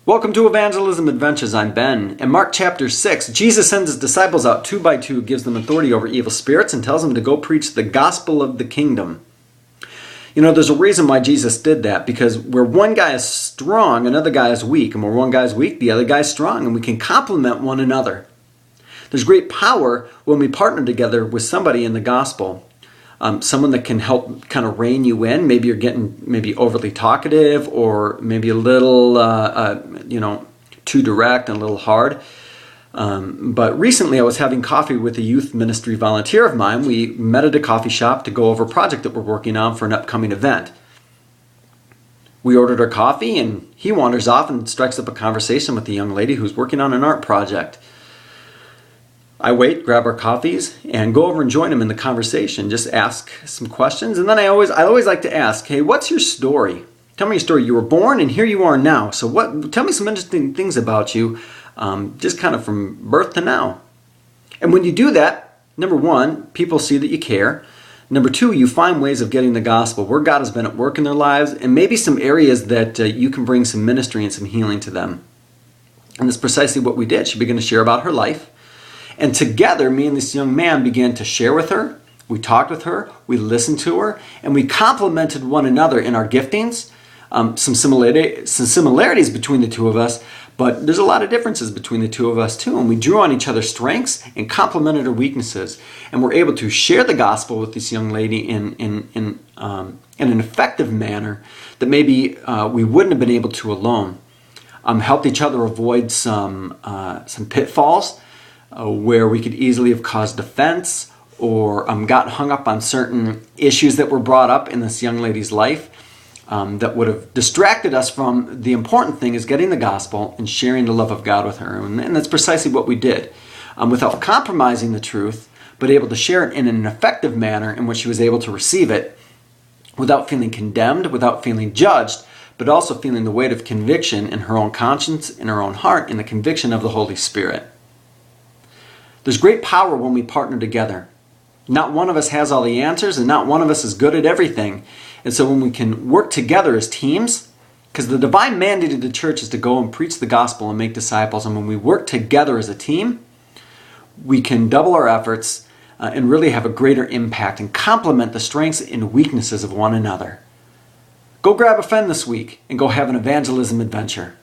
Welcome to Evangelism Adventures. I'm Ben. In Mark chapter 6, Jesus sends his disciples out 2 by 2, gives them authority over evil spirits, and tells them to go preach the gospel of the kingdom. You know, there's a reason why Jesus did that, because where one guy is strong, another guy is weak. And where one guy is weak, the other guy is strong, and we can complement one another. There's great power when we partner together with somebody in the gospel. Someone that can help kind of rein you in. Maybe you're getting overly talkative, or maybe a little, too direct and a little hard. But recently I was having coffee with a youth ministry volunteer of mine. We met at a coffee shop to go over a project that we're working on for an upcoming event. We ordered our coffee, and he wanders off and strikes up a conversation with a young lady who's working on an art project. I wait, grab our coffees, and go over and join him in the conversation. Just ask some questions, and then I always like to ask, "Hey, what's your story? Tell me your story. You were born, and here you are now. So tell me some interesting things about you, just kind of from birth to now." And when you do that, number one, people see that you care. Number two, you find ways of getting the gospel where God has been at work in their lives, and maybe some areas that you can bring some ministry and some healing to them. And that's precisely what we did. She began to share about her life. And together, me and this young man began to share with her. We talked with her, we listened to her, and we complemented one another in our giftings. Some similarities between the two of us, but there's a lot of differences between the two of us too. And we drew on each other's strengths and complemented our weaknesses. And we're able to share the gospel with this young lady in an effective manner that maybe we wouldn't have been able to alone. Helped each other avoid some pitfalls where we could easily have caused offense, or got hung up on certain issues that were brought up in this young lady's life that would have distracted us from the important thing, is getting the gospel and sharing the love of God with her. And that's precisely what we did, without compromising the truth, but able to share it in an effective manner in which she was able to receive it without feeling condemned, without feeling judged, but also feeling the weight of conviction in her own conscience, in her own heart, in the conviction of the Holy Spirit. There's great power when we partner together. Not one of us has all the answers, and not one of us is good at everything. And so when we can work together as teams, because the divine mandate of the church is to go and preach the gospel and make disciples, and when we work together as a team, we can double our efforts and really have a greater impact and complement the strengths and weaknesses of one another. Go grab a friend this week and go have an evangelism adventure.